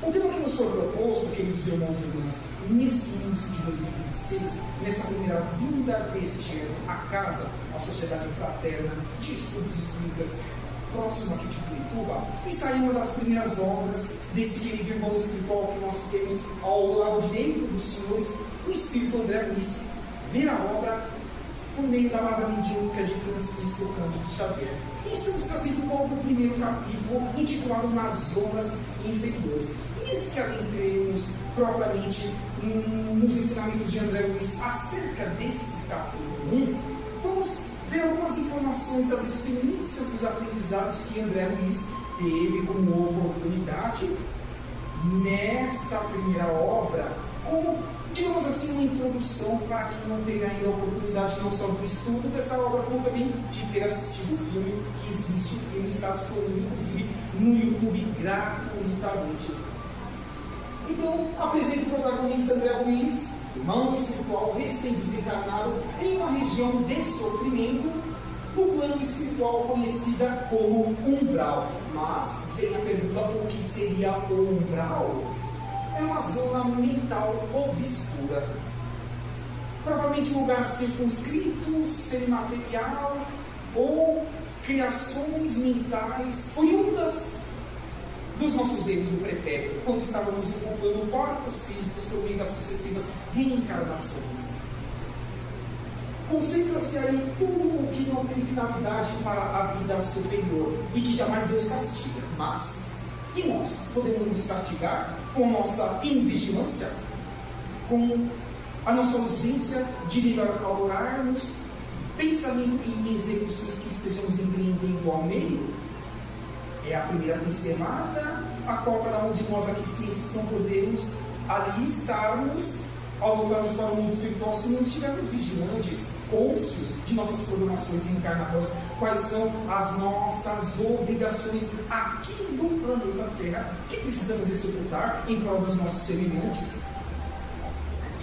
O tema que nos foi proposto, queridos irmãos e irmãs, nesse início de 2026, nessa primeira vinda deste ano, a casa, a Sociedade Fraterna de Estudos Espíritas, próximo aqui de Curitiba, está em uma das primeiras obras desse querido irmão espiritual que nós temos ao lado direito dos senhores, o Espírito André Luiz, primeira obra por meio da palavra mediúnica de Francisco Cândido Xavier. E estamos trazendo logo o primeiro capítulo, intitulado Nas Zonas Inferiores. E antes que adentremos propriamente nos ensinamentos de André Luiz acerca desse capítulo 1, vamos ver algumas informações das experiências dos aprendizados que André Luiz teve como oportunidade nesta primeira obra, como, digamos assim, uma introdução para quem não teve ainda a oportunidade não só do estudo dessa obra, como também de ter assistido o filme, que existe o filme, está disponível inclusive no YouTube gratuitamente. Então, apresento o protagonista André Luiz, irmão espiritual recém-desencarnado, em uma região de sofrimento, no plano espiritual conhecida como umbral. Mas vem a pergunta: o que seria o umbral? É uma zona mental obscura, provavelmente um lugar circunscrito, semimaterial, ou criações mentais oriundas dos nossos erros do pretérito, quando estávamos ocupando corpos físicos por meio das sucessivas reencarnações. Concentra-se aí tudo o que não tem finalidade para a vida superior e que jamais Deus castiga. Mas, e nós podemos nos castigar com a nossa invigilância, com a nossa ausência de livrarmos pensamento e execuções que estejamos empreendendo ao meio? É a primeira pincelada, a qual cada um de nós aqui, sem exceção, podemos ali estarmos, ao voltarmos para o mundo espiritual, se não estivermos vigilantes, cônscios de nossas programações encarnatórias, quais são as nossas obrigações aqui do planeta Terra, que precisamos executar em prol dos nossos semelhantes,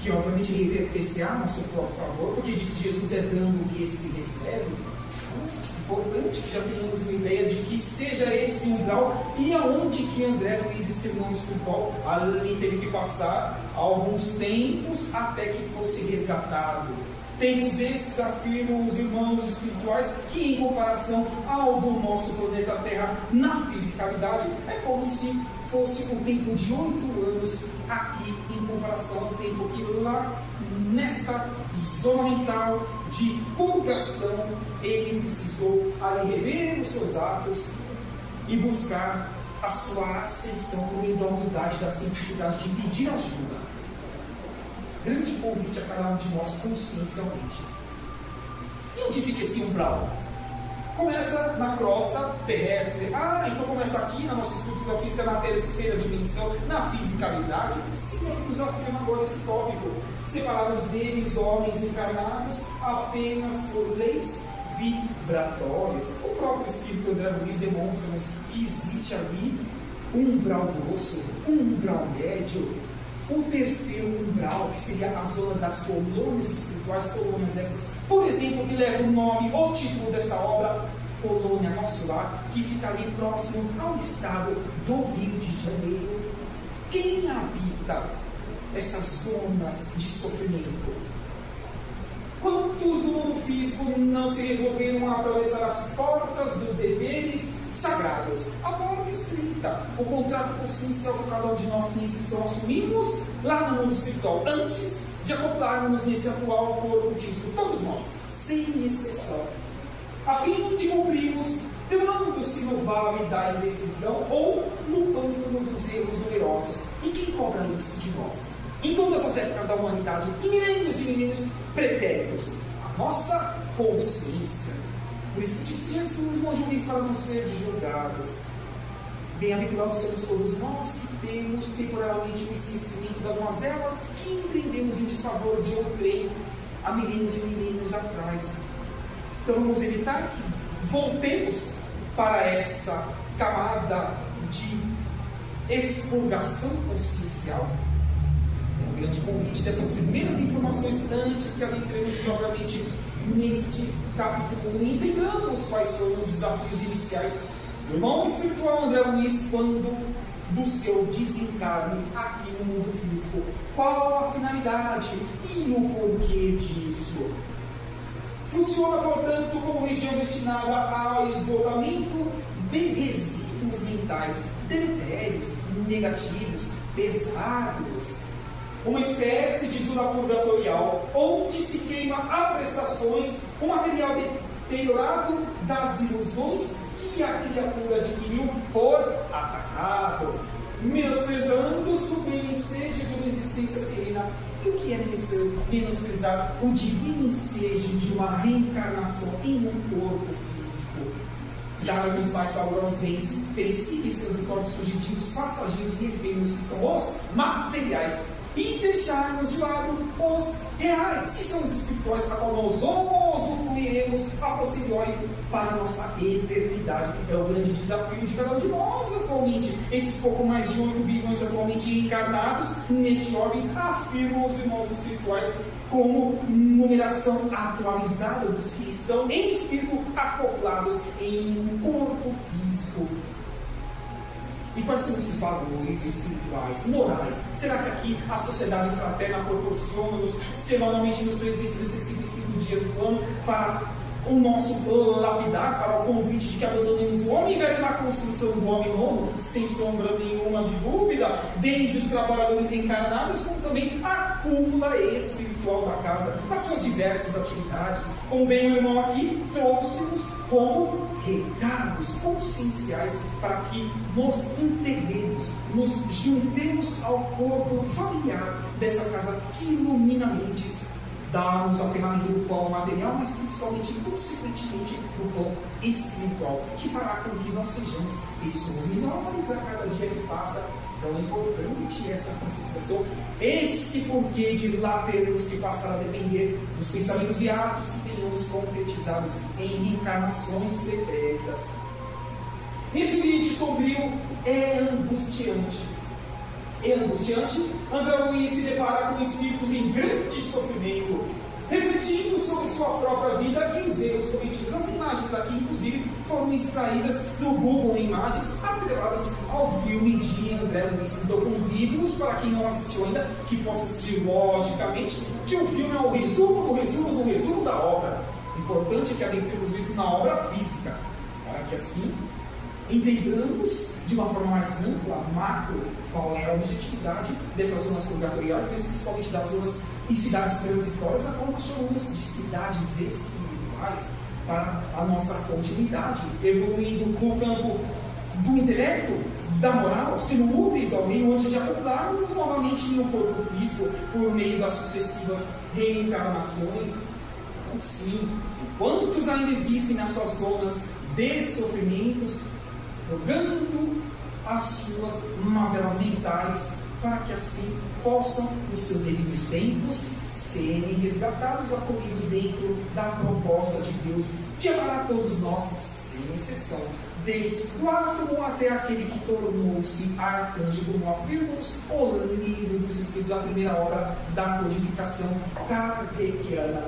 que obviamente reverter-se a nosso próprio favor, porque disse Jesus: é dando que se recebe. Importante que já tenhamos uma ideia de que seja esse umbral e aonde que André Luiz, esse irmão espiritual, ali teve que passar alguns tempos até que fosse resgatado. Tempos esses, afirmam os irmãos espirituais, que em comparação ao do nosso planeta Terra na fisicalidade, é como se fosse um tempo de 8 anos aqui, em comparação ao tempo que lá, nesta zona mental de purgação, ele precisou ali rever os seus atos e buscar a sua ascensão por meio da humildade, da simplicidade, de pedir ajuda. Grande convite a cada um de nós consciencialmente. E onde fica esse umbral? Começa na crosta terrestre. Então começa aqui na nossa estrutura física, na terceira dimensão, na fisicalidade. Sim, é que nos afirma agora esse tópico. Separados deles, homens encarnados, apenas por leis vibratórias. O próprio Espírito André Luiz demonstra-nos que existe ali um umbral grosso, um umbral médio, o terceiro umbral, que seria a zona das colônias espirituais, colônias essas, por exemplo, que leva o nome ou título desta obra, Colônia Nosso Lar, que fica ali próximo ao estado do Rio de Janeiro. Quem habita essas zonas de sofrimento? Quantos no mundo físico não se resolveram a atravessar as portas dos deveres sagrados? A porta estreita, o contrato consciencial que cada um de nós, sem exceção, assumimos lá no mundo espiritual, antes de acoplarmos nesse atual corpo físico, todos nós, sem exceção, a fim de cumprirmos, demorando-se no vale da indecisão ou no pântano dos erros numerosos. E quem cobra isso de nós? Em todas as épocas da humanidade, em milênios e milênios pretéritos, a nossa consciência. Por isso disse Jesus: não julgueis para não ser julgados. Bem-aventurados somos todos nós que temos temporariamente o esquecimento das mazelas que empreendemos em desfavor de outrem há milênios e milênios atrás. Então vamos evitar que voltemos para essa camada de expurgação consciencial. Um grande convite dessas primeiras informações antes que adentremos propriamente neste capítulo e entendamos quais foram os desafios iniciais do irmão espiritual André Luiz quando do seu desencarne aqui no mundo físico. Qual a finalidade e o porquê disso? Funciona, portanto, como região destinada ao esgotamento de resíduos mentais deletérios, negativos, pesados. Uma espécie de zona purgatorial, onde se queima a prestações, o material deteriorado das ilusões que a criatura adquiriu por atacado, menosprezando o sublime ensejo de uma existência terrena. E o que é menosprezar o divino ensejo de uma reencarnação em um corpo físico? Dar-nos mais valor aos bens perecíveis, transitórios, fugitivos, passageiros e efêmeros, que são os materiais, e deixarmos de lado os reais, que são os espirituais, a qual nós usufruiremos a posteriori para a nossa eternidade. É o grande desafio de cada um de nós atualmente. Esses pouco mais de 8 bilhões atualmente encarnados neste ordem afirmam os irmãos espirituais como numeração atualizada dos que estão em espírito acoplados em um corpo físico. E quais são esses valores espirituais, morais? Será que aqui a sociedade fraterna proporciona-nos semanalmente nos 365 dias do ano para o nosso lapidar, para o convite de que abandonemos o homem velho na construção do homem novo, sem sombra nenhuma de dúvida, desde os trabalhadores encarnados, como também a cúpula espiritual da casa, as suas diversas atividades, como bem o irmão aqui trouxe-nos como recados conscienciais para que nos integremos, nos juntemos ao corpo familiar dessa casa que ilumina mentes, dá-nos a ferramenta do pão material, mas principalmente, consequentemente, do pão espiritual, que fará com que nós sejamos pessoas melhores a cada dia que passa. Então é importante essa conscientização, esse porquê de lá termos que passar a depender dos pensamentos e atos que tenhamos concretizados em encarnações pretéritas. Nesse ambiente sombrio é angustiante. André Luiz se depara com espíritos em grande sofrimento, refletindo sobre sua própria vida e os erros cometidos. As imagens aqui, inclusive, foram extraídas do Google Imagens, atreladas ao filme de André Luiz. Então, convido-os, para quem não assistiu ainda, que possa assistir logicamente, que o filme é o resumo da obra. Importante que adentremos isso na obra física, para que assim entendamos de uma forma mais ampla, macro, qual é a objetividade dessas zonas purgatoriais, mas principalmente das zonas e cidades transitórias, a qual nós chamamos de cidades espirituais, para a nossa continuidade, evoluindo no campo do intelecto, da moral, sendo úteis ao meio antes de acoplarmos novamente em um corpo físico por meio das sucessivas reencarnações. Então, sim, quantos ainda existem nessas zonas de sofrimentos, jogando as suas mazelas mentais, para que assim possam, nos seus devidos tempos, serem resgatados, acolhidos dentro da proposta de Deus de amar a todos nós, sem exceção, desde o átomo até aquele que tornou-se arcanjo, como afirmamos o livro dos Espíritos, a primeira obra da codificação kardeciana.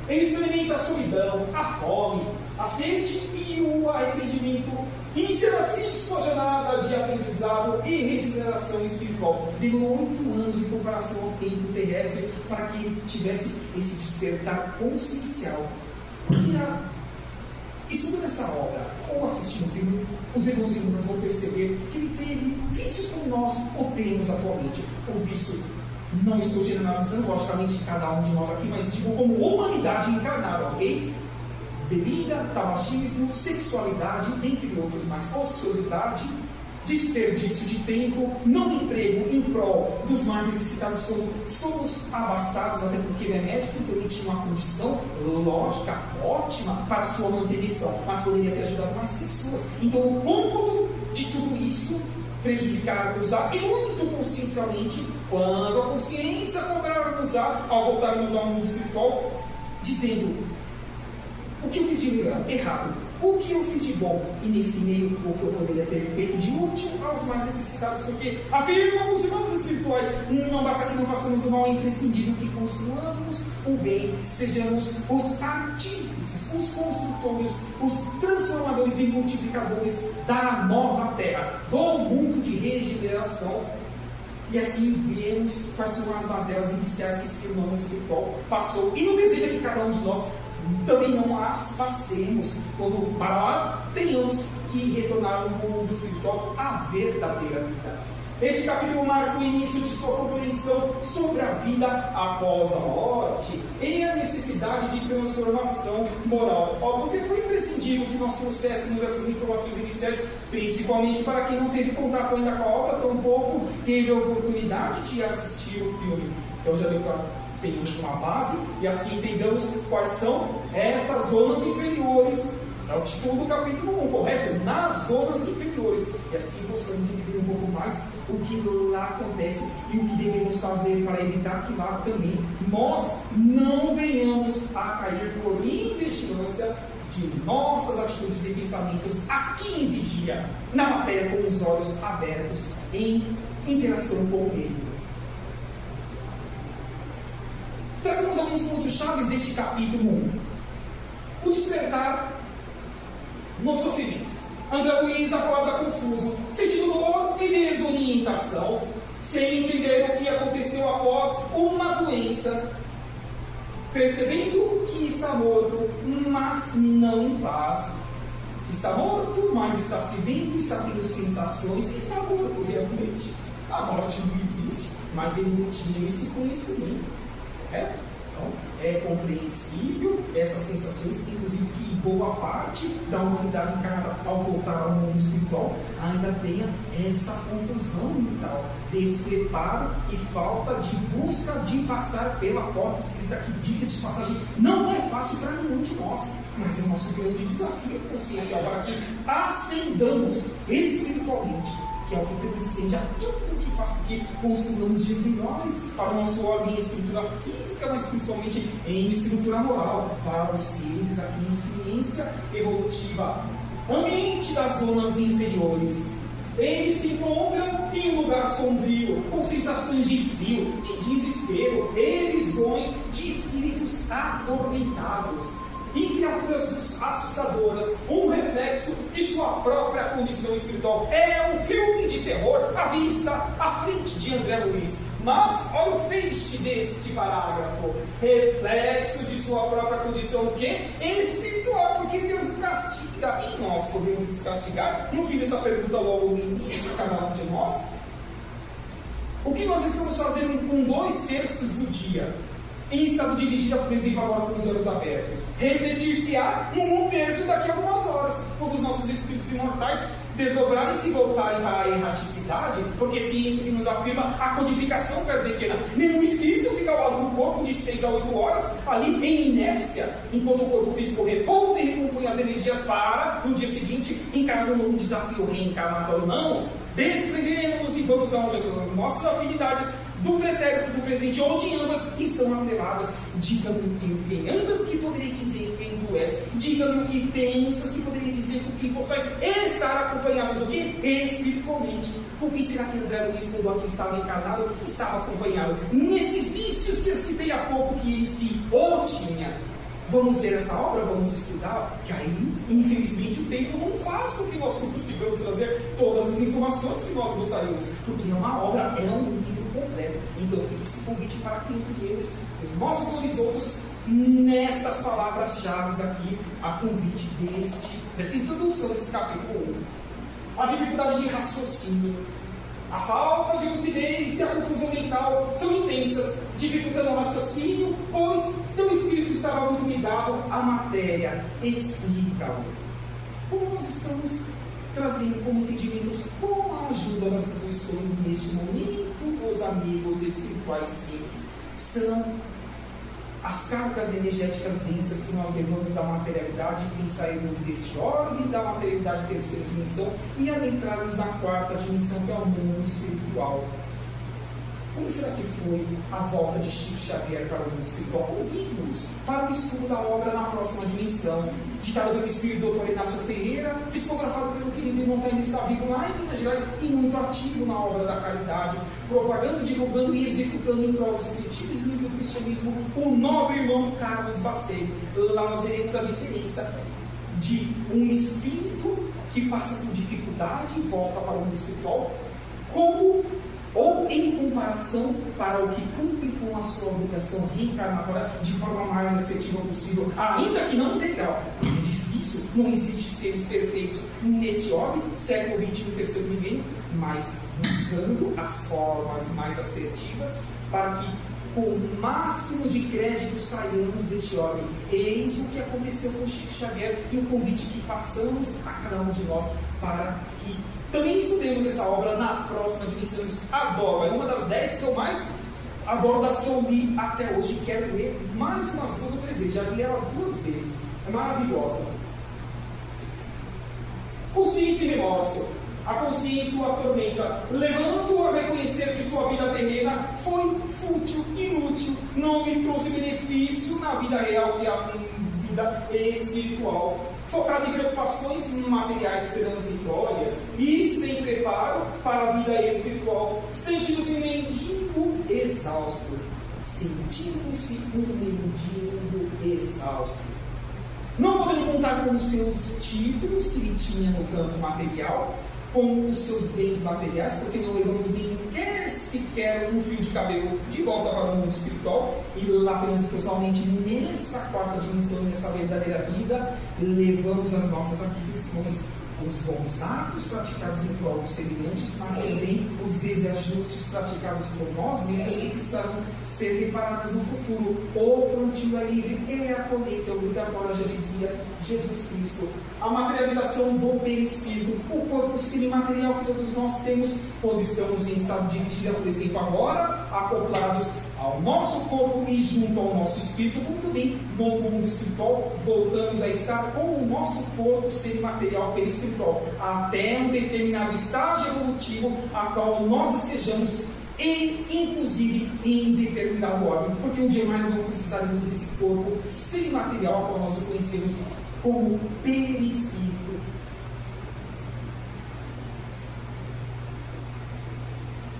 Ele experimenta a solidão, a fome, a sede e o arrependimento. Iniciando assim sua jornada de aprendizado e regeneração espiritual. Demorou 8 anos em comparação ao tempo terrestre para que ele tivesse esse despertar consciencial. Porque estudando essa obra ou assistindo o filme, os irmãos e irmãs vão perceber que ele teve vícios como nós o temos atualmente. O vício, não estou generalizando, logicamente, cada um de nós aqui, mas digo como humanidade encarnada, ok? Bebida, tabagismo, sexualidade, entre outros, mas ociosidade, desperdício de tempo, não emprego em prol dos mais necessitados quando somos abastados, até porque ele é médico, então ele tinha uma condição lógica, ótima para sua manutenção, mas poderia ter ajudado mais pessoas. Então o cômputo de tudo isso prejudicar-nos e muito consciencialmente, quando a consciência cobrar-nos ao voltarmos ao mundo espiritual, dizendo: o que eu fiz de errado? O que eu fiz de bom? E nesse meio, o que eu poderia ter feito de útil aos mais necessitados, porque afirmamos, irmãos espirituais, não basta que não façamos o mal, é imprescindível que construamos o bem, sejamos os artífices, os construtores, os transformadores e multiplicadores da nova terra, do mundo de regeneração. E assim vemos quais são as mazelas iniciais que esse irmão espiritual passou. E não deseja que cada um de nós também não as passemos, quando para lá tenhamos que retornar ao mundo espiritual à verdadeira vida. Este capítulo marca o início de sua compreensão sobre a vida após a morte e a necessidade de transformação moral. Porque foi imprescindível que nós trouxéssemos essas informações iniciais, principalmente para quem não teve contato ainda com a obra, tampouco teve a oportunidade de assistir o filme. Então já deu para termos uma base e assim entendamos quais são essas zonas inferiores. É o título do capítulo 1, correto? Nas zonas inferiores. E assim possamos entender um pouco mais o que lá acontece e o que devemos fazer para evitar que lá também nós não venhamos a cair por invigilância de nossas atitudes e pensamentos aqui em vigia, na matéria com os olhos abertos, em interação com ele. Tragamos alguns pontos chaves deste capítulo 1. O despertar no sofrimento. André Luiz acorda confuso, sentindo dor e desorientação, sem entender o que aconteceu após uma doença, percebendo que está morto, mas não em paz. Está morto, mas está se vendo, está tendo sensações, e está morto realmente. A morte não existe, mas ele não tinha esse conhecimento, correto? Então, é compreensível essas sensações, inclusive que boa parte da humanidade encarnada, ao voltar ao mundo espiritual, ainda tenha essa confusão mental, despreparo e falta de busca de passar pela porta escrita que, diga-se de passagem, não é fácil para nenhum de nós, mas é o nosso grande desafio consciencial para que ascendamos espiritualmente, que é o que transcende a tudo que faz com que construamos dias melhores para o nosso homem em estrutura física, mas principalmente em estrutura moral, para os seres aqui em experiência evolutiva. Ambiente das zonas inferiores. Ele se encontra em um lugar sombrio, com sensações de frio, de desespero, e visões de espíritos atormentados e criaturas assustadoras, um reflexo de sua própria condição espiritual. É um filme de terror à vista, à frente de André Luiz. Mas olha o feixe deste parágrafo: reflexo de sua própria condição, o quê? Espiritual, porque Deus nos castiga e nós podemos nos castigar. Não fiz essa pergunta logo no início, cada um de nós. O que nós estamos fazendo com 2/3 do dia? Em estado de vigília, por exemplo, agora com os olhos abertos, refletir-se-á em 1/3 daqui a algumas horas, quando os nossos espíritos imortais desdobrarem e se voltarem para a erraticidade, porque se isso que nos afirma a codificação kardeciana, nenhum espírito fica ao lado do corpo de 6 a 8 horas, ali em inércia, enquanto o corpo físico repousa e recompõe as energias para, no dia seguinte, encarar um novo desafio reencarnatório. Não! Desprenderemos e vamos aonde as nossas afinidades do pretérito, do presente, onde ambas estão atreladas. Diga-me quem andas, que poderia dizer quem tu és. Diga-me o que pensas, que poderia dizer com quem possais estar acompanhados o quê? Espiritualmente. Com quem será que André Luiz, quando aqui estava encarnado, estava acompanhado? Nesses vícios que eu citei há pouco, que ele se ou tinha. Vamos ver essa obra, vamos estudar, que aí, infelizmente, o tempo não faz com que nós consigamos trazer todas as informações que nós gostaríamos, porque é uma obra, é um livro completo. Então fica esse convite para que ampliemos os nossos horizontes nestas palavras-chave aqui, a convite dessa introdução desse capítulo 1. A dificuldade de raciocínio, a falta de lucidez e a confusão mental são intensas, dificultando o raciocínio, pois seu espírito estava muito ligado à matéria. Explica-o. Como nós estamos trazendo como entendimentos, com a ajuda das reflexões neste momento, os amigos espirituais, sim, são as cargas energéticas densas que nós levamos da materialidade em sairmos deste orbe da materialidade terceira dimensão e adentrarmos na quarta dimensão, que é o mundo espiritual. Como será que foi a volta de Chico Xavier para o mundo espiritual? Convido-os para o estudo da obra Na Próxima Dimensão, ditado pelo espírito Dr. Inácio Ferreira, psicografado pelo querido irmão que ainda está vivo lá em Minas Gerais e muito ativo na obra da caridade, propagando, divulgando e executando em prol do espiritismo e do cristianismo, o nobre irmão Carlos Bacei. Lá nós veremos a diferença de um espírito que passa por dificuldade e volta para o mundo espiritual, como ou em comparação para o que cumpre com a sua obrigação reencarnatória de forma mais assertiva possível, ainda que não integral. É difícil, não existe seres perfeitos nesse orbe, século XXI, terceiro milênio, mas buscando as formas mais assertivas para que com o máximo de crédito saiamos deste orbe. Eis o que aconteceu com Chico Xavier e o convite que façamos a cada um de nós para que também estudemos essa obra Na Próxima Dimensão. Adoro, é uma das 10 que eu mais adoro, das que eu li até hoje. Quero ler mais umas 2 ou 3 vezes, já li ela 2 vezes, é maravilhosa. Consciência e remorso. A consciência o atormenta, levando-o a reconhecer que sua vida terrena foi fútil, inútil, não lhe trouxe benefício na vida real, que é a vida espiritual, focado em preocupações materiais transitórias e sem preparo para a vida espiritual, sentindo-se um mendigo exausto. Sentindo-se um mendigo exausto. Não podendo contar com os seus títulos que ele tinha no campo material, com os seus bens materiais, porque não levamos sequer um fio de cabelo de volta para o mundo espiritual, e lá apenas pessoalmente nessa 4ª dimensão, nessa verdadeira vida, levamos as nossas aquisições, os bons atos praticados em prol dos semelhantes, mas também os desajustes praticados por nós mesmos que precisarão ser reparados no futuro. O plantio é livre e a colheita é obrigatória, já dizia Jesus Cristo. A materialização do perispírito, o corpo semimaterial que todos nós temos, quando estamos em estado de vigília, por exemplo, agora, acoplados ao nosso corpo e junto ao nosso espírito, como também no mundo espiritual, voltamos a estar com o nosso corpo semimaterial perispiritual, até um determinado estágio evolutivo a qual nós estejamos, e inclusive em determinado órgão, porque um dia mais não precisaremos desse corpo semimaterial a qual nós o conhecemos como perispírito.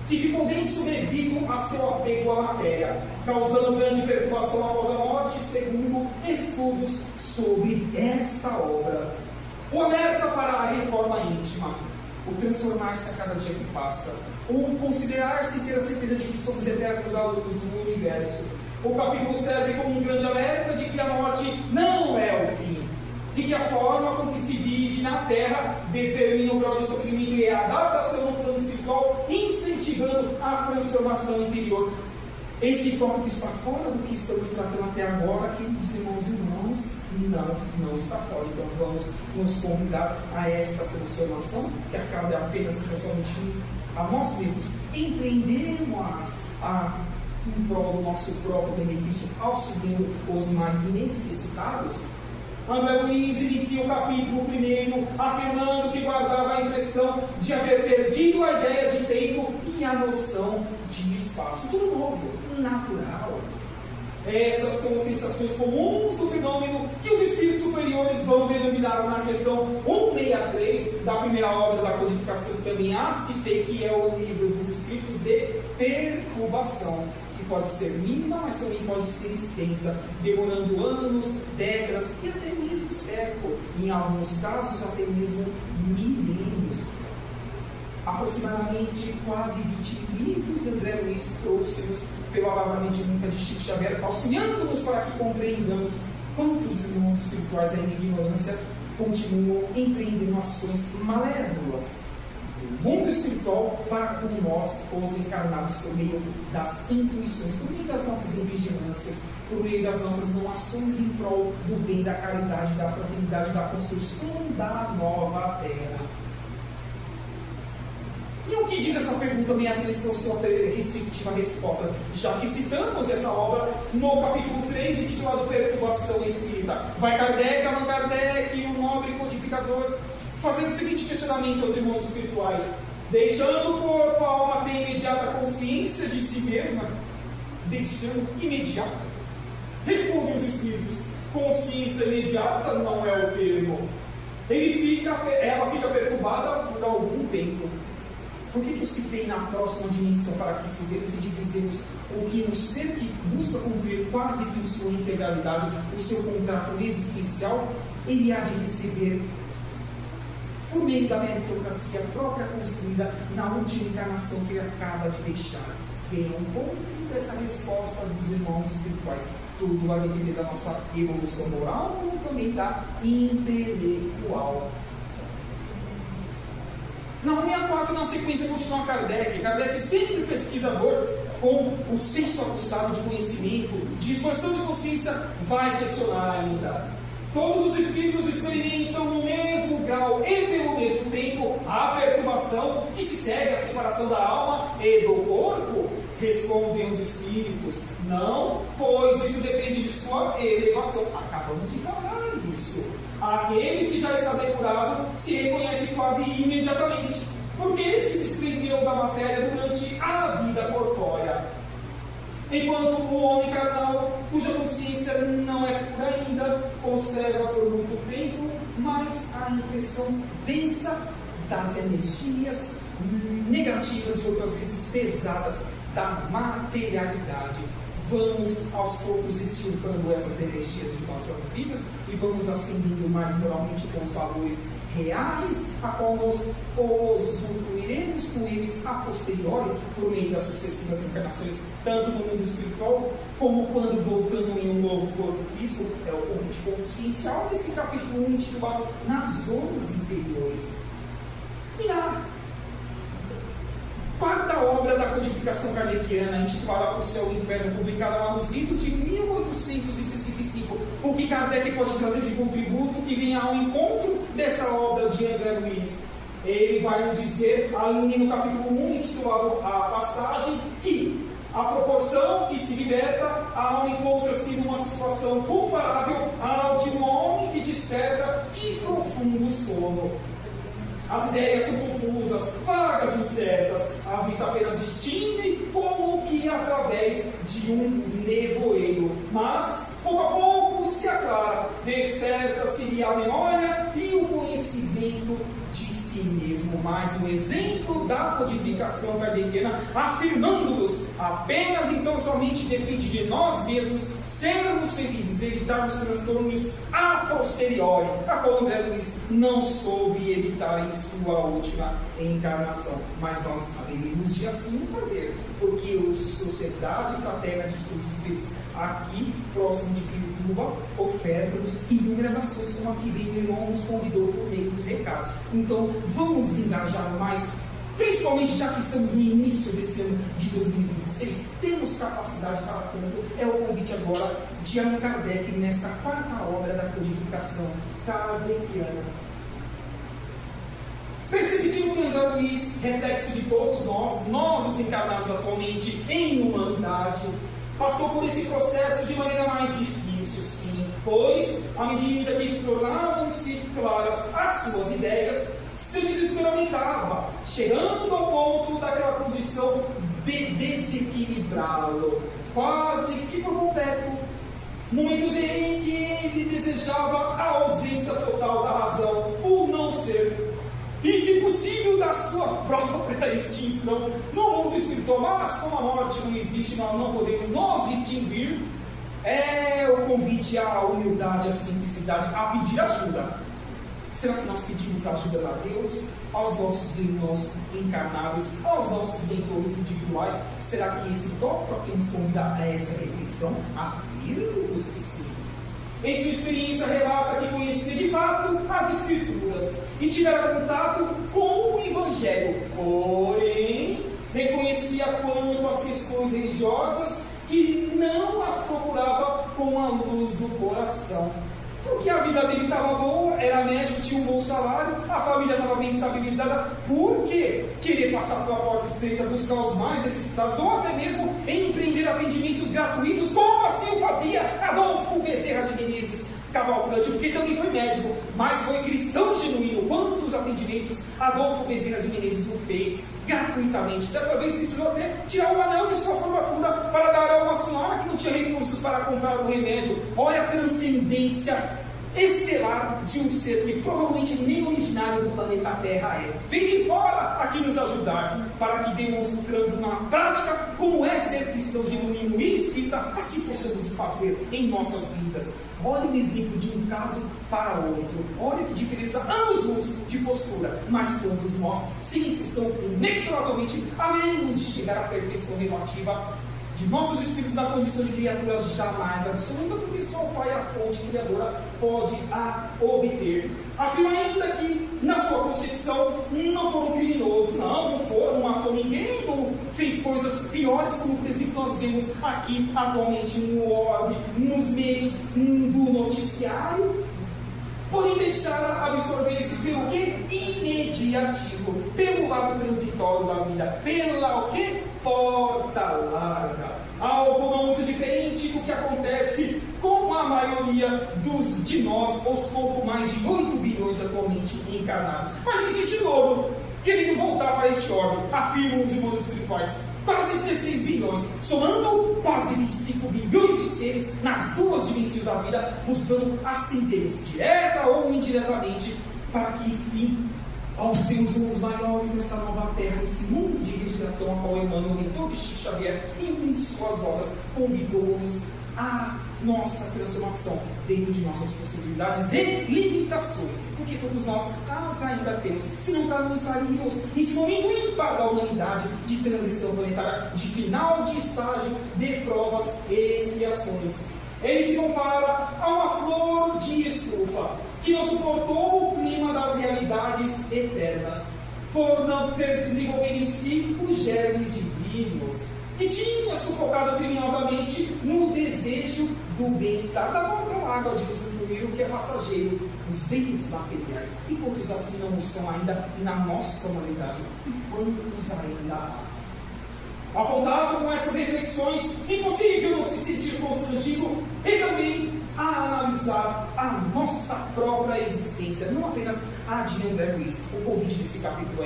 Que ficou denso devido a seu apego à matéria, causando grande perturbação após a morte, segundo estudos sobre esta obra. O alerta para a reforma íntima, o transformar-se a cada dia que passa, o considerar-se e ter a certeza de que somos eternos à luz do universo. O capítulo serve como um grande alerta de que a morte não é o fim, e que a forma com que se vive na Terra determina o grau de sofrimento e a adaptação no plano espiritual, incentivando a transformação interior. Esse tópico está fora do que estamos tratando até agora, queridos irmãos e irmãs, não está fora. Então vamos nos convidar a essa transformação, que acaba apenas pessoalmente a nós mesmos, empreendermos em prol do nosso próprio benefício, auxiliando os mais necessitados. André Luiz inicia o capítulo 1 afirmando que guardava a impressão de haver perdido a ideia de tempo e a noção de espaço. Tudo novo, natural. Essas são sensações comuns do fenômeno que os espíritos superiores vão denominar na questão 163 da primeira obra da codificação, que também citei, que é o livro dos espíritos de perturbação, que pode ser mínima, mas também pode ser extensa, demorando anos, décadas e até mesmo século, em alguns casos até mesmo milênios. Aproximadamente quase 20 livros André Luiz trouxe-nos pela palavra única de Chico Xavier, auxiliando-nos para que compreendamos quantos irmãos espirituais ainda em ignorância continuam empreendendo ações malévolas no mundo espiritual para com nós, os encarnados, por meio das intuições, por meio das nossas invigilâncias, por meio das nossas não ações em prol do bem, da caridade, da fraternidade, da construção da nova terra. E o que diz essa pergunta, Beatriz, com sua respectiva resposta? Já que citamos essa obra no capítulo 3, intitulado Perturbação Espírita. Vai Kardec, Allan Kardec, o nobre codificador, fazendo o seguinte questionamento aos irmãos espirituais: deixando o corpo, a alma tem imediata consciência de si mesma, deixando imediata. Respondem os espíritos: consciência imediata não é o termo. Ela fica perturbada por algum tempo. Por que eu citei na próxima dimensão para que estudemos e divisemos o que um ser que busca cumprir quase que em sua integralidade o seu contrato existencial, ele há de receber por meio da meritocracia própria construída na última encarnação que ele acaba de deixar? Venha um pouco dessa resposta dos irmãos espirituais. Tudo vai depender da nossa evolução moral, como também da intelectual. Na 164, na sequência, continua Kardec. Kardec, sempre pesquisador, com o senso aguçado de conhecimento, de expansão de consciência, vai questionar ainda. Todos os espíritos experimentam no mesmo grau e pelo mesmo tempo a perturbação que se segue à separação da alma e do corpo? Respondem os espíritos: não, pois isso depende de sua elevação. Acabamos de falar isso. Aquele que já está depurado se reconhece quase imediatamente, porque se desprendeu da matéria durante a vida corpórea. Enquanto o homem carnal, cuja consciência não é pura ainda, conserva por muito tempo mais a impressão densa das energias negativas e outras vezes pesadas da materialidade. Vamos aos poucos extirpando essas energias de nossas vidas e vamos ascendendo mais moralmente com os valores reais, a qual nós usufruiremos com eles a posteriori, por meio das sucessivas encarnações, tanto no mundo espiritual, como quando voltando em um novo corpo físico. É o convite consciencial desse capítulo 1, intitulado Nas Zonas Inferiores. E na quarta obra da codificação kardeciana, intitulada O Céu e o Inferno, publicada lá nos idos de 1865, o que Kardec pode trazer de contributo que venha ao encontro desta obra de André Luiz? Ele vai nos dizer, ali no capítulo 1, intitulado A Passagem, que a proporção que se liberta, a alma encontra-se numa situação comparável ao de um homem que desperta de profundo sono. As ideias são confusas, vagas, incertas, a vista apenas distingue como que através de um nevoeiro, mas pouco a pouco se aclara, desperta-se a memória e o conhecimento de si mesmo. Mais um exemplo da codificação kardeciana, afirmando-nos apenas então somente depende de nós mesmos sermos felizes, evitarmos transtornos a posteriori, a qual André Luiz não soube evitar em sua última encarnação. Mas nós haveríamos de assim fazer, porque a Sociedade Fraterna de Estudos Espíritas, aqui próximo de Pirituba, oferta-nos inúmeras ações, como aqui vem o irmão nos convidou por meio dos recados. Então vamos engajar mais, principalmente já que estamos no início desse ano de 2026, temos capacidade para tanto. É o convite agora de Allan Kardec nesta quarta obra da codificação kardeciana. Perceptivo que André Luiz, reflexo de todos nós os encarnados atualmente em humanidade, passou por esse processo de maneira mais difícil, sim, pois, à medida que tornavam-se claras as suas ideias, seu desespero aumentava, chegando ao ponto daquela condição de desequilibrá-lo, quase que por completo. Momentos em que ele desejava a ausência total da razão, o não ser, e se possível da sua própria extinção no mundo espiritual. Mas como a morte não existe, nós não podemos nos extinguir, é o convite à humildade, à simplicidade, a pedir ajuda. Será que nós pedimos ajuda a Deus, aos nossos irmãos encarnados, aos nossos mentores individuais? Será que esse tópico aqui nos convida a essa reflexão? Afirmo-vos que sim. Em sua experiência relata que conhecia de fato as Escrituras e tivera contato com o Evangelho, porém reconhecia quanto às questões religiosas que não as procurava com a luz do coração. Porque a vida dele estava boa, era médico, tinha um bom salário, a família estava bem estabilizada. Por que querer passar pela porta estreita, buscar os mais necessitados, ou até mesmo empreender atendimentos gratuitos, como assim o fazia Adolfo Bezerra de Menezes Cavalcante? Porque também foi médico, mas foi cristão genuíno. Quantos atendimentos Adolfo Bezerra de Menezes o fez? gratuitamente. Certa vez precisou até tirar o anel de sua formatura para dar a uma senhora que não tinha recursos para comprar o remédio. Olha a transcendência estelar de um ser que provavelmente nem originário do planeta Terra é. Vem de fora aqui nos ajudar, para que, demonstrando na prática como é ser cristão genuíno e espírita, assim possamos fazer em nossas vidas. Olha o exemplo de um caso para outro. Olha que diferença, anos-luz de postura. Mas todos nós, sem exceção, inexoravelmente, haveremos de chegar à perfeição relativa de nossos espíritos na condição de criaturas jamais absoluta, porque só o Pai, a fonte criadora, pode a obter. Afirma ainda que, na sua concepção, não foram criminosos, não foram, não matou ninguém, não fez coisas piores, como por exemplo nós vemos aqui atualmente no orbe, nos meios do noticiário. Porém, deixar absorver-se pelo que? Imediatismo, pelo lado transitório da vida, pela o que? Porta larga. Algo não muito diferente do que acontece com a maioria de nós, os pouco mais de 8 bilhões atualmente encarnados. Mas existe novo, querendo voltar para este orbe, afirmam os irmãos espirituais. Quase 16 bilhões, somando quase 25 bilhões de seres nas duas dimensões da vida, buscando ascendência, direta ou indiretamente, para que, enfim, aos seus voos maiores nessa nova terra, nesse mundo de regeneração a qual Emmanuel, leitor de Chico Xavier, em suas obras, convidou-nos a nossa transformação dentro de nossas possibilidades e limitações, porque todos nós as ainda temos, se não estaríamos nesse momento ímpar da humanidade de transição planetária, de final de estágio de provas e expiações. Ele se compara a uma flor de estufa que não suportou o clima das realidades eternas, por não ter desenvolvido em si os germes divinos, que tinha sufocado criminosamente no desejo do bem-estar, da água de usufruir o que é passageiro, os bens materiais. E quantos assim não são ainda na nossa humanidade? E quantos ainda há? Apontado com essas reflexões, impossível não se sentir constrangido e também a analisar a nossa própria existência, não apenas a de André Luiz. O convite desse capítulo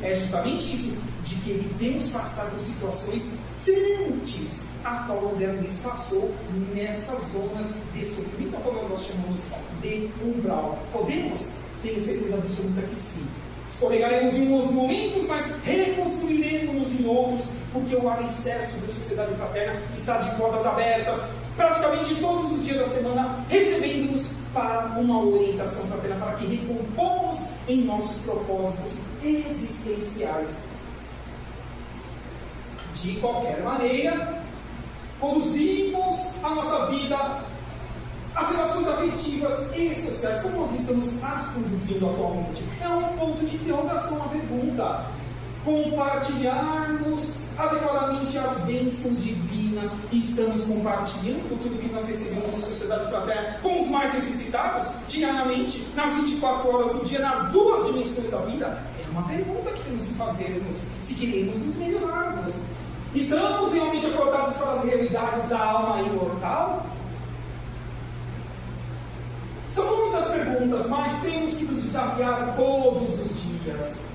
é justamente isso, de que evitemos passar por situações semelhantes a qual André Luiz passou nessas zonas de sofrimento, a qual nós chamamos de umbral. Podemos? Tenho certeza absoluta que sim. Escorregaremos em uns momentos, mas reconstruiremos em outros, porque o alicerce da sociedade fraterna está de portas abertas, praticamente todos os dias da semana, recebendo-nos para uma orientação fraterna, para que recompomos em nossos propósitos existenciais. De qualquer maneira, conduzimos a nossa vida, as relações afetivas e sociais, como nós estamos as conduzindo atualmente? É um ponto de interrogação, a pergunta. Compartilharmos adequadamente as bênçãos divinas, estamos compartilhando tudo que nós recebemos na sociedade fraterna com os mais necessitados, diariamente, nas 24 horas do dia, nas duas dimensões da vida? É uma pergunta que temos que fazermos, se queremos nos melhorarmos. Estamos realmente acordados para as realidades da alma imortal? São muitas perguntas, mas temos que nos desafiar todos os dias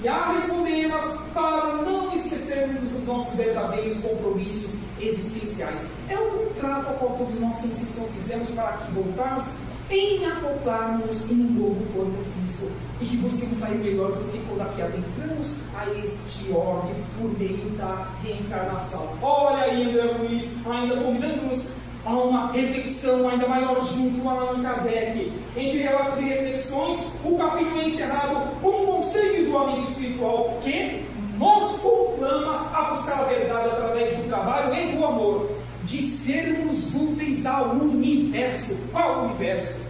e a respondê-las para não esquecermos dos nossos verdadeiros compromissos existenciais. É um contrato ao qual todos nós, sem exceção, fizemos para que voltarmos em acoplarmos em um novo corpo físico e que busquemos sair melhores do que quando aqui adentramos a este orbe por meio da reencarnação. Olha aí, André Luiz, ainda convidando-nos a uma reflexão ainda maior junto a Allan Kardec. Entre relatos e reflexões, o capítulo é encerrado com um conselho do amigo espiritual que nos conclama a buscar a verdade através do trabalho e do amor, de sermos úteis ao universo. Qual universo?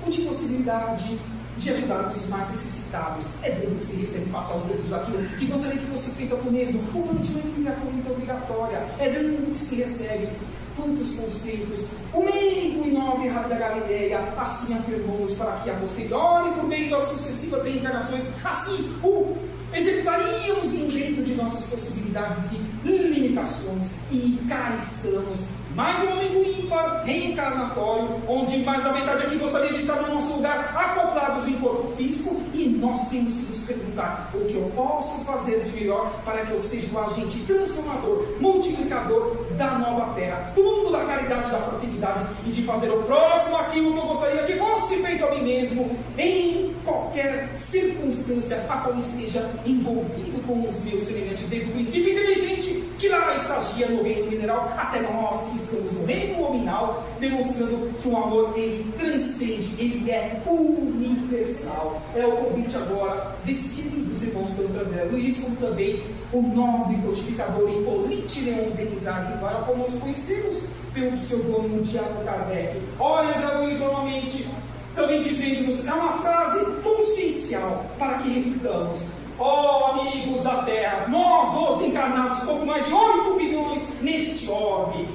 O de possibilidade de ajudarmos os mais necessitados. É dando que se recebe, passar aos outros aquilo que gostaria que fosse feito a tu mesmo. O planejamento é a obrigatória. É dando que se recebe. Quantos conceitos o meigo e nobre Rabi da Galileia assim afirmou-nos para que a posteriori, por meio das sucessivas reencarnações, assim o executaríamos em dentro de nossos possibilidades e limitações. E cá estamos, mais um momento ímpar, reencarnatório, onde mais da metade aqui gostaria de estar no nosso lugar, acoplados em corpo físico, e nós temos que nos perguntar o que eu posso fazer de melhor para que eu seja o agente transformador, multiplicador da nova terra, do mundo da caridade, da fraternidade, e de fazer ao próximo aquilo que eu gostaria que fosse feito a mim mesmo, em qualquer circunstância a qual esteja envolvido com os meus semelhantes, desde o princípio inteligente que lá estagia no reino mineral, até nós que estamos no reino nominal, demonstrando que o amor, ele transcende, ele é universal. É o convite agora desses queridos irmãos do André Luiz, como também o nobre codificador Hippolyte Leon Denisard Rival, como nós conhecemos pelo pseudônimo de Allan Kardec. Olha, André Luiz, normalmente, também dizendo-nos, é uma frase consciencial para que reflitamos. Ó amigos da Terra, nós, os encarnados, pouco mais de 8 bilhões neste orbe,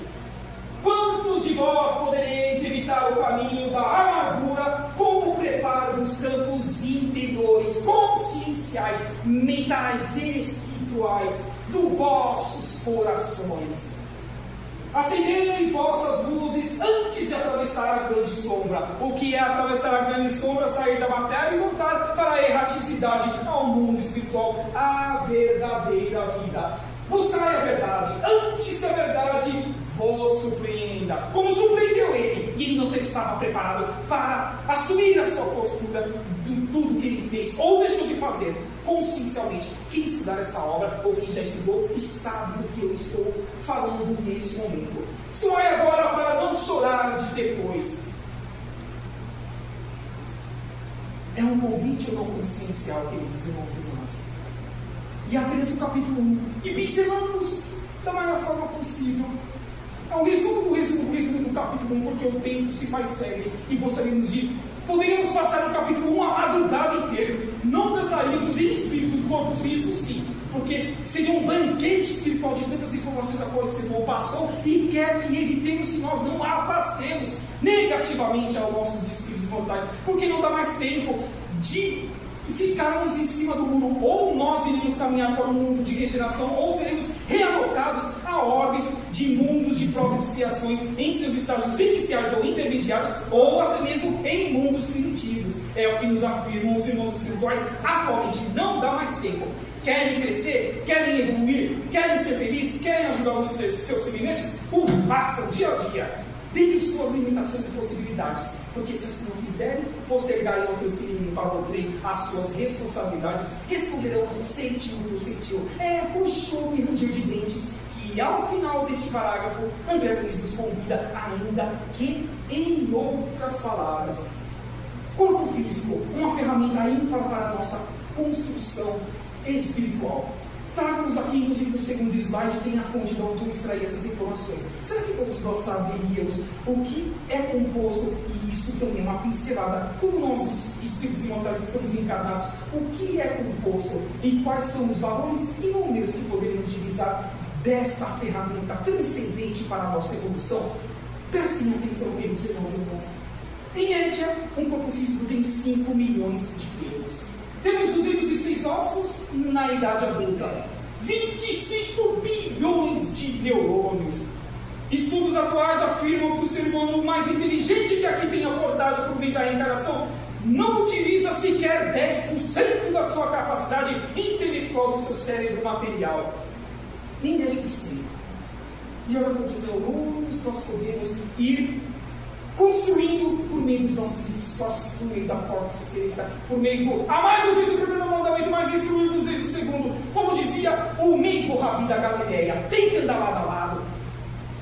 quantos de vós podereis evitar o caminho da amargura com o preparo dos campos interiores, conscienciais, mentais e espirituais dos vossos corações? Acendei vossas luzes antes de atravessar a grande sombra. O que é atravessar a grande sombra? Sair da matéria e voltar para a erraticidade, ao mundo espiritual, a verdadeira vida. Buscai a verdade, antes que a verdade vos surpreenda. Como surpreendeu ele, e ele não estava preparado para assumir a sua postura de tudo que ele fez, ou deixou de fazer, consciencialmente. Quem estudar essa obra, ou quem já estudou, e sabe do que eu estou falando nesse momento. Isso é agora para não chorar de depois. É um convite ou não consciencial, queridos irmãos e irmãs. E apenas o capítulo 1. E pincelamos da maior forma possível. É um resumo do capítulo 1, porque o tempo se faz cego e gostaríamos de... Poderíamos passar o capítulo 1 a madrugada inteira. Não cansaríamos em espírito do corpo físico, sim. Porque seria um banquete espiritual de tantas informações a qual esse irmão passou e quer que evitemos que nós não a passemos negativamente aos nossos espíritos mortais. Porque não dá mais tempo de ficarmos em cima do muro. Ou nós iremos caminhar para um mundo de regeneração, ou seremos realocados a orbes de mundos de provas e expiações em seus estágios iniciais ou intermediários, ou até mesmo em mundos primitivos. É o que nos afirmam os irmãos espirituais atualmente. Não dá mais tempo. Querem crescer? Querem evoluir? Querem ser felizes? Querem ajudar os seus semelhantes? O façam dia a dia, dentro de suas limitações e possibilidades. Porque se assim não fizerem, postergarem ao teu inimigo para outrem as suas responsabilidades, responderão sentiu o que sentiu. É o choro e ranger de dentes que, ao final deste parágrafo, André Luiz nos convida ainda que, em outras palavras, corpo físico, uma ferramenta ímpar para a nossa construção espiritual. Traga-nos aqui, inclusive, no segundo slide, tem a fonte de onde eu extraí essas informações. Será que todos nós saberíamos o que é composto, e isso também é uma pincelada, como nossos espíritos imortais estamos encarnados, o que é composto e quais são os valores e números que poderíamos divisar desta ferramenta transcendente para a nossa evolução? Prestem atenção, queridos irmãos e irmãs. Em média, um corpo físico tem 5 milhões de pelos. Temos 206 ossos na idade adulta, 25 bilhões de neurônios. Estudos atuais afirmam que o ser humano mais inteligente que aqui tem acordado por meio da reencarnação não utiliza sequer 10% da sua capacidade intelectual do seu cérebro material. Nem 10%. E agora, com os neurônios, nós podemos ir construindo por meio dos nossos esforços, por meio da porta espírita, por meio do amai-vos desde o primeiro mandamento, mas instruí-vos desde o segundo. Como dizia o meigo Rabi da Galileia, tem que andar lado a lado.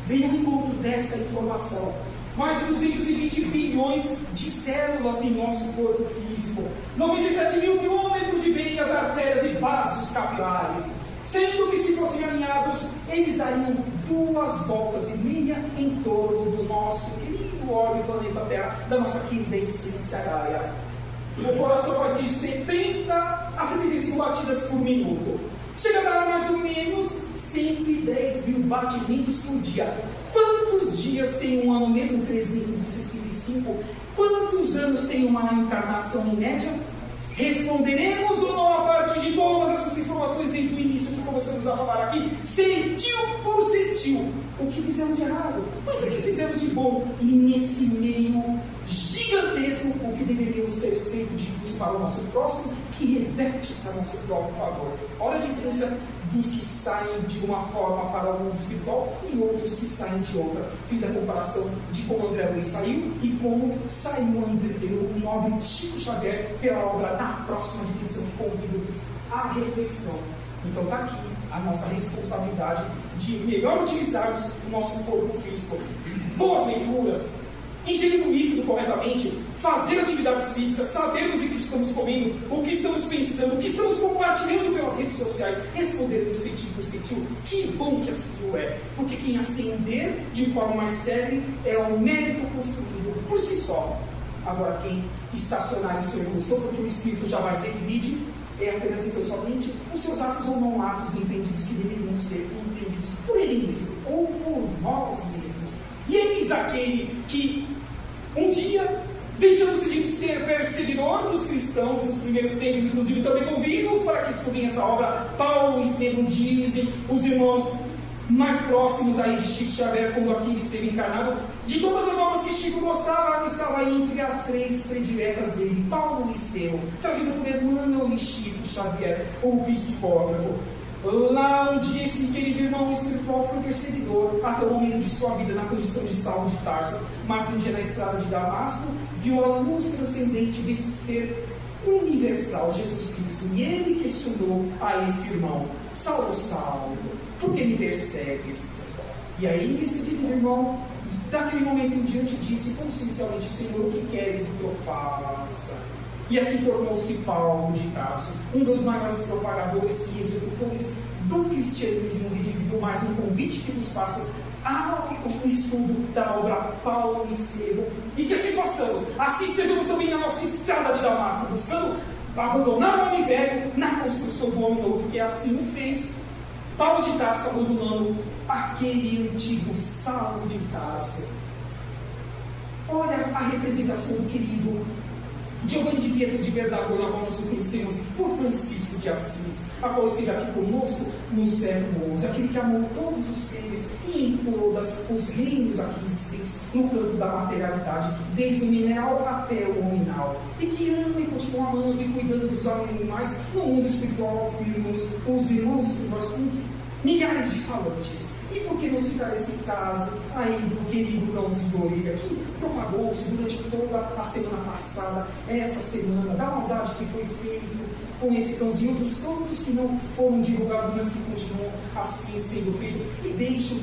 Venha ao encontro dessa informação. Mais de 220 bilhões de células em nosso corpo físico, 97 mil quilômetros de veias, artérias e vasos capilares, sendo que, se fossem alinhados, eles dariam 2,5 voltas em torno do nosso querido orbe planeta Terra, da nossa querida essência Gaia. O coração faz de 70 a 75 batidas por minuto. Chega a dar mais ou menos 110 mil batimentos por dia. Quantos dias tem um ano mesmo? 365. Quantos anos tem uma encarnação em média? Responderemos ou não a partir de todas essas informações desde o início que começamos começamos a falar aqui, centil por centil, o que fizemos de errado, mas o que fizemos de bom, e nesse meio gigantesco, o que deveríamos ter feito de útil para o nosso próximo, que reverte-se a nosso próprio favor. Olha a diferença dos que saem de uma forma para o mundo espiritual e outros que saem de outra. Fiz a comparação de como André Luiz saiu e como saiu o nobre Chico Xavier pela obra Da Próxima Dimensão, que convida-nos à reflexão. Então está aqui a nossa responsabilidade de melhor utilizarmos o nosso corpo físico. Boas leituras, ingerir o líquido corretamente, fazer atividades físicas, sabermos o que estamos comendo, o que estamos pensando, o que estamos compartilhando pelas redes sociais, responder no sentido por sentido. Que bom que assim o é, porque quem ascender de forma mais séria é o mérito construído por si só. Agora, quem estacionar em sua evolução, porque o Espírito jamais regride, é apenas então somente os seus atos ou não atos entendidos que deveriam ser entendidos por ele mesmo ou por nós mesmos. E eis aquele que um dia, deixando-se de ser perseguidor dos cristãos nos primeiros tempos, inclusive também convido-os para que estudem essa obra. Paulo e Estevão dizem, os irmãos mais próximos aí de Chico Xavier, quando aqui esteve encarnado, de todas as obras que Chico gostava, estava entre as três prediletas dele, Paulo e Estevão, trazido por Emmanuel e Chico Xavier, o psicógrafo. Lá um dia esse querido irmão espiritual foi perseguidor até o momento de sua vida na condição de Saulo de Tarso, mas um dia na estrada de Damasco viu a luz transcendente desse ser universal, Jesus Cristo, e ele questionou a esse irmão: Saulo, Saulo, por que me persegues? E aí esse querido irmão, daquele momento em diante, disse consciencialmente: Senhor, o que queres que eu faça? E assim tornou-se Paulo de Tarso, um dos maiores propagadores e executores do cristianismo, redivido mais um convite que vos faço ao estudo da obra Paulo e Estevão, e que assim façamos, assim estejamos também na nossa estrada de Damasco, buscando abandonar o homem velho na construção do homem novo, porque assim o fez Paulo de Tarso, abandonando aquele antigo Saulo de Tarso. Olha a representação do querido Giovanni de Pietro de Verdador, na qual nós o conhecemos por Francisco de Assis, a qual esteve aqui conosco no século XI, aquele que amou todos os seres e em todos os reinos aqui existentes no campo da materialidade, desde o mineral até o nominal, e que ama e continua amando e cuidando dos animais no mundo espiritual, os irmãos espirituais com milhares de falantes. E por que não citar esse caso aí do querido cãozinho de orelha, que propagou-se durante toda a semana passada, essa semana, da maldade que foi feita com esse cãozinho, outros tantos que não foram divulgados, mas que continuam assim sendo feitos. E deixo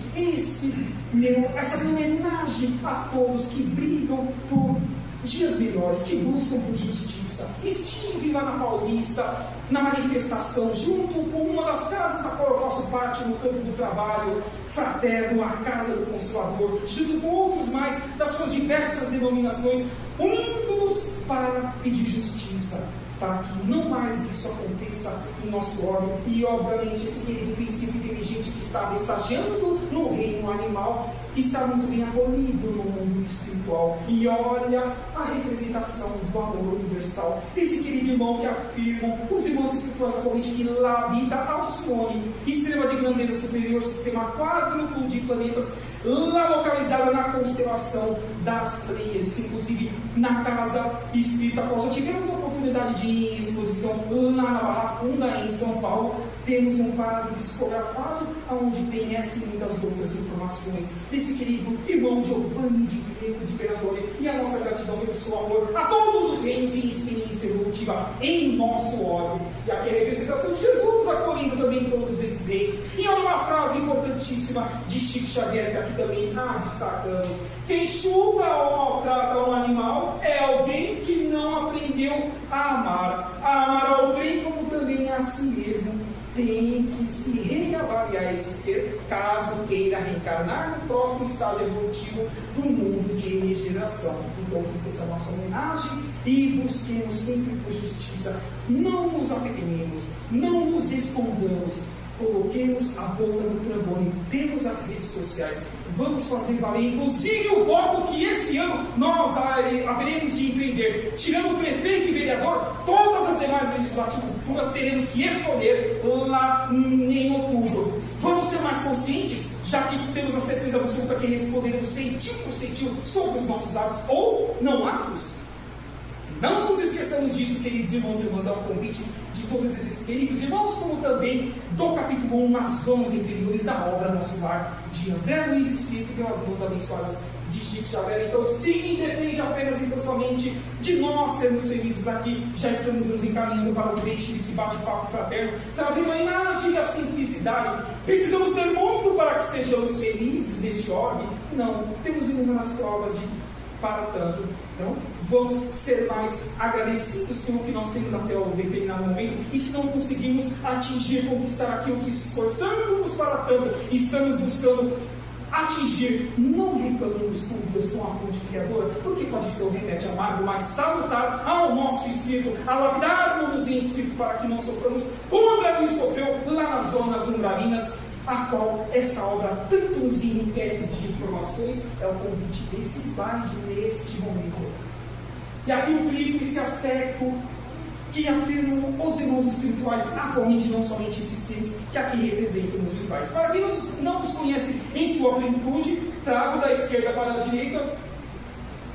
essa homenagem a todos que brigam por dias melhores, que buscam por justiça. Estive lá na Paulista, na manifestação, junto com uma das casas da qual eu faço parte no campo do trabalho fraterno, a Casa do Consolador, junto com outros mais das suas diversas denominações, unindo-nos para pedir justiça, para que não mais isso aconteça em nosso órgão. E obviamente esse querido princípio inteligente que estava estagiando no reino animal está muito bem acolhido no mundo espiritual. E olha a representação do amor universal desse querido irmão que afirmam os irmãos espirituais atualmente, que lá habita Alcione, estrela de grandeza superior, sistema quádruplo de planetas, lá localizada na constelação das Pleiades, inclusive na Casa Espírita, qual já tivemos a oportunidade de ir em exposição lá na Barra Funda, em São Paulo. Temos um quadro psicografado, onde tem essa e muitas outras informações desse querido irmão Giovanni de Pietro de Verdador, e a nossa gratidão pelo seu amor a todos os reinos em experiência evolutiva em nosso órgão. E aqui a representação de Jesus acolhendo também todos esses reinos. E é uma frase importantíssima de Chico Xavier, que aqui também destacamos: quem chupa ou maltrata um animal é alguém que não aprendeu a amar ao trem como também a si mesmo. Tem que se reavaliar esse ser, caso queira reencarnar no próximo estágio evolutivo do mundo de regeneração. Então fica essa nossa homenagem e busquemos sempre por justiça. Não nos apequenemos, não nos escondamos, coloquemos a boca no trambolho, temos as redes sociais, vamos fazer valer, inclusive o voto que esse ano nós haveremos de empreender, tirando o prefeito e vereador, todas as demais legislaturas teremos que escolher lá em outubro. conscientes, já que temos a certeza absoluta que responderemos centil por centil sobre os nossos atos ou não atos. Não nos esqueçamos disso, queridos irmãos e irmãs, é um convite de todos esses queridos irmãos, como também do capítulo 1, nas zonas inferiores da obra Nosso Lar, de André Luiz Espírito, pelas mãos abençoadas de Chico Xavier. Então, se independe apenas e tão somente de nós sermos felizes aqui, já estamos nos encaminhando para o deixe desse bate-papo fraterno, trazendo a imagem da simplicidade. Precisamos ter muito para que sejamos felizes neste orbe? Não, temos inúmeras provas para tanto. Então, vamos ser mais agradecidos pelo que nós temos até o determinado momento, e se não conseguimos atingir, conquistar aquilo que esforçamos para tanto, estamos buscando atingir, não reclamemos com Deus, com a fonte criadora, porque pode ser um remédio amargo, mas salutar ao nosso espírito, a lapidar-nos em espírito para que não soframos como André Luiz sofreu lá nas zonas umbralinas, a qual esta obra tanto nos enriquece de informações. É o convite desse slide neste momento. E aqui o tríplice aspecto que afirmam os irmãos espirituais, atualmente não somente esses seres que aqui representam nos slides. Para quem não nos conhece em sua plenitude, trago da esquerda para a direita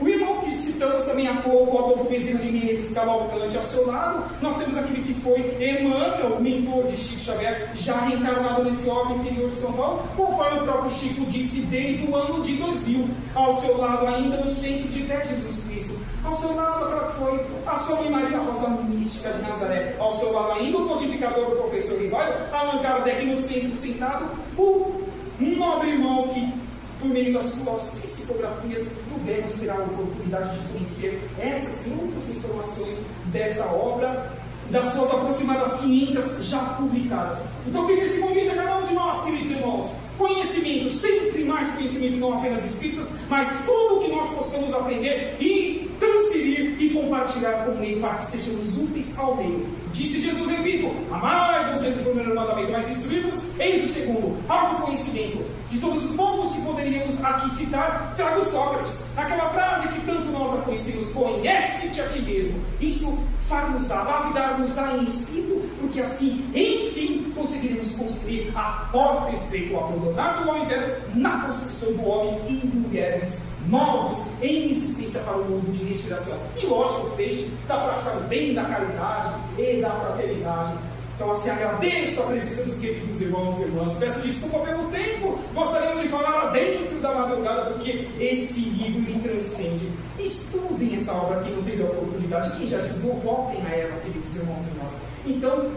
o irmão que citamos também há pouco, o Adolfo Bezerra de Menezes Cavalcante ao seu lado. Nós temos aquele que foi Emmanuel, mentor de Chico Xavier, já reencarnado nesse orbe interior de São Paulo, conforme o próprio Chico disse, desde o ano de 2000. Ao seu lado ainda, no centro de pé, Jesus Cristo. Ao seu lado, aquela que foi a sua mãe Maria Rosa Mística de Nazaré. Ao seu lado ainda, o codificador, o professor Rivaio, Allan Kardec no centro sentado, o nobre irmão que, por meio das suas psicografias, pudermos ter a oportunidade de conhecer essas e outras informações desta obra, das suas aproximadas 500 já publicadas. Então fica esse convite a cada um de nós, queridos irmãos. Conhecimento, sempre mais conhecimento, não apenas espíritas, mas tudo o que nós possamos aprender e transferir e compartilhar com o meio para que sejamos úteis ao meio. Disse Jesus, repito, amai-vos desde o primeiro mandamento, mas instruí-vos, eis o segundo, autoconhecimento. De todos os pontos que poderíamos aqui citar, trago Sócrates, aquela frase que tanto nós a conhecemos, conhece-te a ti mesmo. Isso far-nos-á, lapidar-nos-á em espírito, porque assim, enfim, conseguiremos construir a porta estreita, o abandonado do homem velho, na construção do homem e de mulheres novos em existência para o mundo de regeneração. E lógico, o feixe da prática do bem, da caridade e da fraternidade. Então, assim, agradeço a presença dos queridos irmãos e irmãs. Peço desculpa pelo tempo. Gostaríamos de falar dentro da madrugada, porque esse livro lhe transcende. Estudem essa obra, quem não teve a oportunidade. Quem já estudou, voltem a ela, queridos irmãos e irmãs. Então,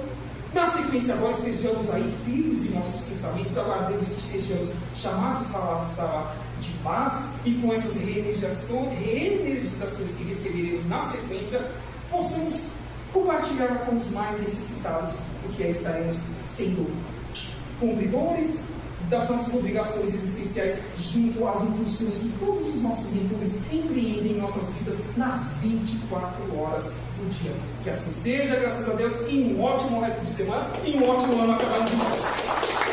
na sequência, nós estejamos aí firmes em nossos pensamentos, aguardemos que sejamos chamados para a sala de paz, e com essas reenergizações que receberemos na sequência, possamos compartilhar com os mais necessitados, porque aí estaremos sendo cumpridores das nossas obrigações existenciais junto às intuições que todos os nossos mentores empreendem em nossas vidas nas 24 horas do dia. Que assim seja, graças a Deus, e um ótimo resto de semana e um ótimo ano a cada um de nós.